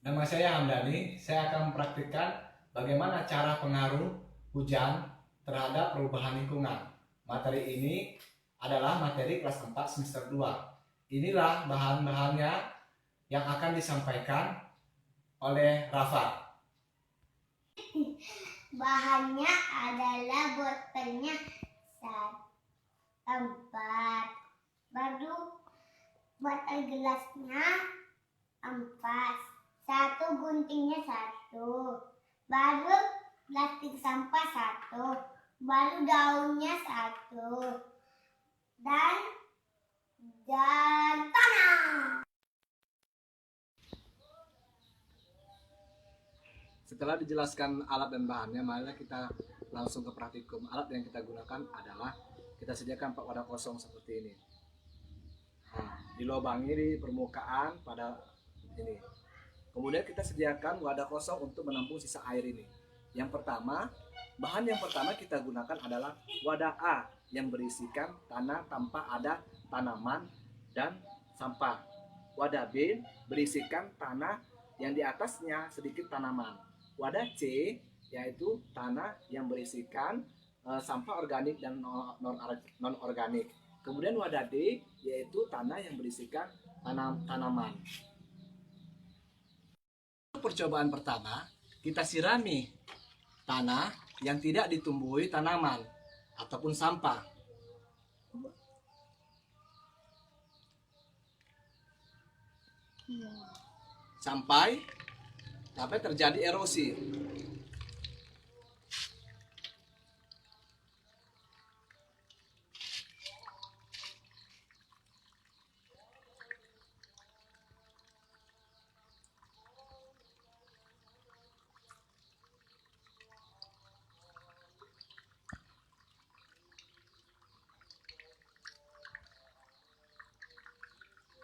Nama saya Hamdani, saya akan mempraktikkan bagaimana cara pengaruh hujan terhadap perubahan lingkungan. Materi ini adalah materi kelas 4 semester 2. Inilah bahan-bahannya yang akan disampaikan oleh Rafa. Bahannya adalah botolnya 4, baru botol gelasnya 4, satu guntingnya 1, baru plastik sampah 1, baru daunnya 1, dan tanah. Setelah dijelaskan alat dan bahannya, marilah kita langsung ke praktikum. Alat yang kita gunakan adalah kita sediakan 4 wadah kosong seperti ini. Nah, dilobangi di permukaan pada ini. Kemudian kita sediakan wadah kosong untuk menampung sisa air ini. Yang pertama, bahan yang pertama kita gunakan adalah wadah A yang berisikan tanah tanpa ada tanaman dan sampah. Wadah B berisikan tanah yang di atasnya sedikit tanaman. Wadah C yaitu tanah yang berisikan sampah organik dan non organik. Kemudian wadah D yaitu tanah yang berisikan tanaman. Percobaan pertama, kita sirami tanah yang tidak ditumbuhi tanaman ataupun sampah. Sampai terjadi erosi.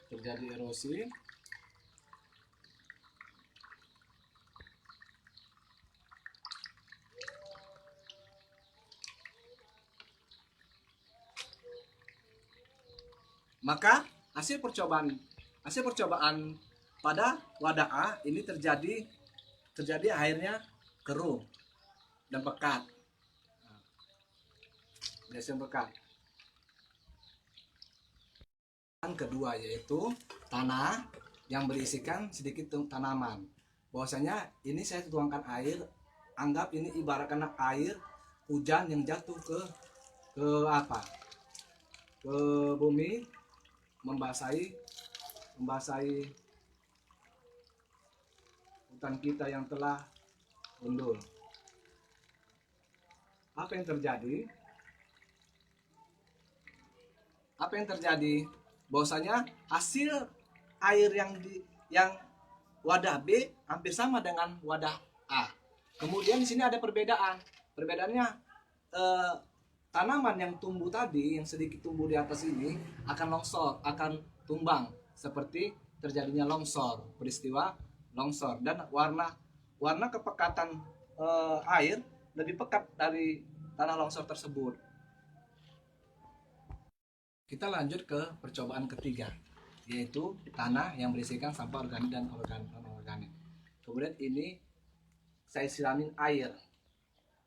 Terjadi erosi. Maka hasil percobaan pada wadah A ini terjadi airnya keruh dan pekat. Yang pekat. Yang kedua yaitu tanah yang berisikan sedikit tanaman. Bahwasanya ini saya tuangkan air, anggap ini ibaratkan air hujan yang jatuh ke bumi, membasahi hutan kita yang telah gundul. Apa yang terjadi? Bahwasanya hasil air yang wadah B hampir sama dengan wadah A. Kemudian di sini ada perbedaan. Perbedaannya tanaman yang tumbuh tadi, yang sedikit tumbuh di atas ini akan longsor, akan tumbang seperti terjadinya longsor, peristiwa longsor, dan warna kepekatan air lebih pekat dari tanah longsor tersebut. Kita lanjut ke percobaan ketiga, yaitu tanah yang berisikan sampah organik dan non-organik. Kemudian ini saya siramin air.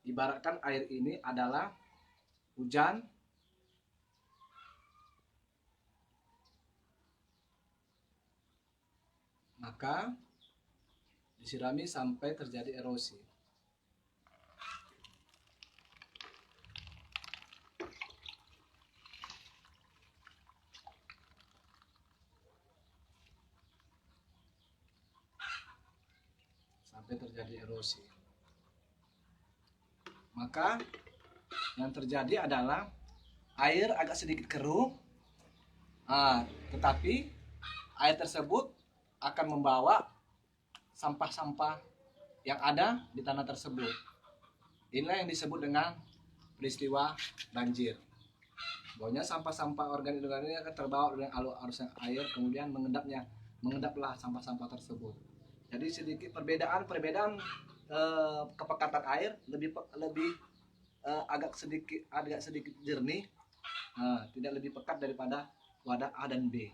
Ibaratkan air ini adalah hujan maka disirami sampai terjadi erosi. Maka yang terjadi adalah air agak sedikit keruh, tetapi air tersebut akan membawa sampah-sampah yang ada di tanah tersebut. Inilah yang disebut dengan peristiwa banjir. Bahwanya sampah-sampah organik akan terbawa dengan arus air, kemudian mengendaplah sampah-sampah tersebut. Jadi sedikit perbedaan kepekatan air lebih agak sedikit jernih, tidak lebih pekat daripada wadah A dan B.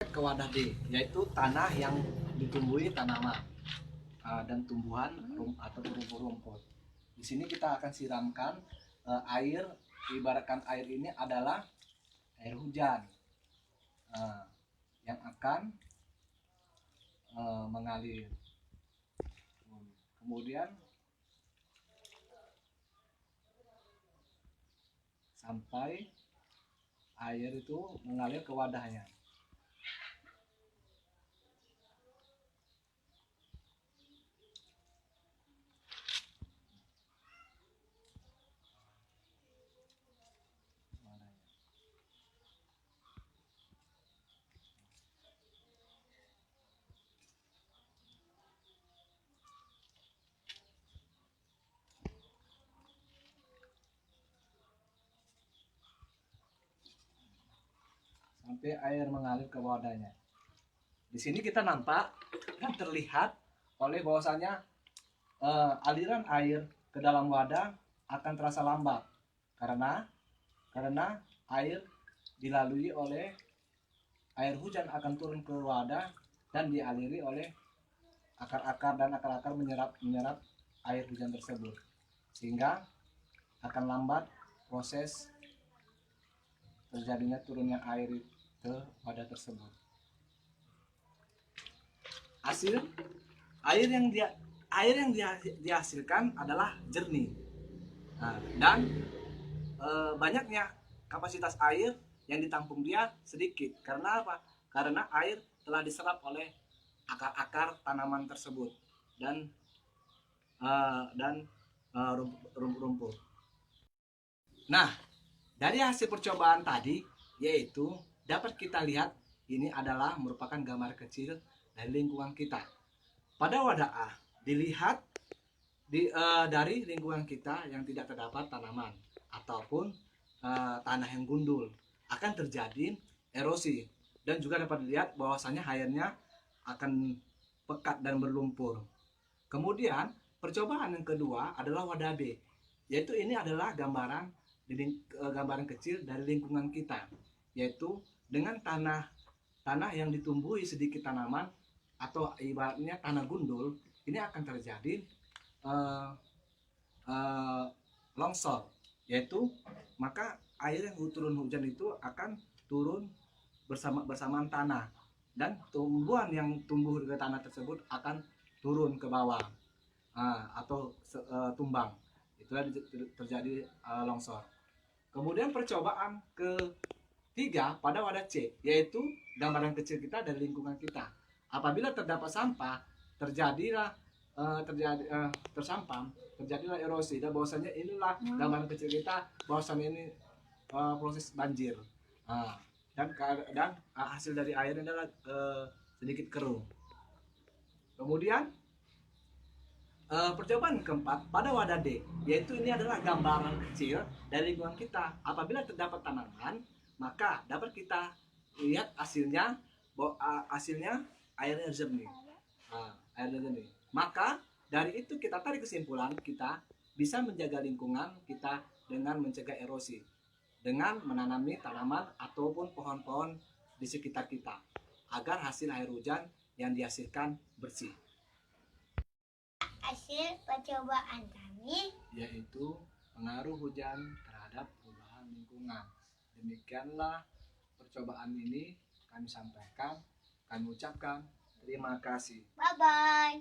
Ke wadah D, yaitu tanah yang ditumbuhi tanaman dan tumbuhan atau rumput-rumput. Di sini kita akan siramkan air, ibaratkan air ini adalah air hujan yang akan mengalir. Kemudian sampai air itu mengalir ke wadahnya. Sampai air mengalir ke wadahnya. Di sini kita nampak dan terlihat oleh bahwasanya aliran air ke dalam wadah akan terasa lambat karena air dilalui oleh air hujan akan turun ke wadah dan dialiri oleh akar-akar dan akar-akar menyerap air hujan tersebut, sehingga akan lambat proses terjadinya turunnya air ke wadah tersebut. Hasil air yang dihasilkan adalah jernih. Dan banyaknya kapasitas air yang ditampung dia sedikit. Karena apa? Karena air telah diserap oleh akar-akar tanaman tersebut dan rumput-rumput. Nah, dari hasil percobaan tadi, yaitu dapat kita lihat ini adalah merupakan gambar kecil dari lingkungan kita. Pada wadah A, dilihat dari lingkungan kita yang tidak terdapat tanaman ataupun tanah yang gundul, akan terjadi erosi dan juga dapat dilihat bahwasanya airnya akan pekat dan berlumpur. Kemudian percobaan yang kedua adalah wadah B, yaitu ini adalah gambaran kecil dari lingkungan kita, yaitu dengan tanah yang ditumbuhi sedikit tanaman atau ibaratnya tanah gundul, ini akan terjadi longsor, yaitu maka air yang turun hujan itu akan turun bersamaan tanah dan tumbuhan yang tumbuh di tanah tersebut akan turun ke bawah atau tumbang. Itulah terjadi longsor. Kemudian percobaan ketiga pada wadah C, yaitu gambaran kecil kita dari lingkungan kita. Apabila terdapat sampah, terjadilah terjadilah erosi, dan bahwasanya inilah gambaran kecil kita bahwasanya ini proses banjir. Dan hasil dari air adalah sedikit keruh. Kemudian percobaan keempat pada wadah D, yaitu ini adalah gambaran kecil dari lingkungan kita. Apabila terdapat tanaman, maka dapat kita lihat hasilnya airnya jernih. Airnya jernih. Maka dari itu kita tarik kesimpulan kita bisa menjaga lingkungan kita dengan mencegah erosi dengan menanami tanaman ataupun pohon-pohon di sekitar kita agar hasil air hujan yang dihasilkan bersih. Hasil percobaan kami yaitu pengaruh hujan terhadap perubahan lingkungan. Demikianlah percobaan ini kami sampaikan, kami ucapkan terima kasih. bye bye.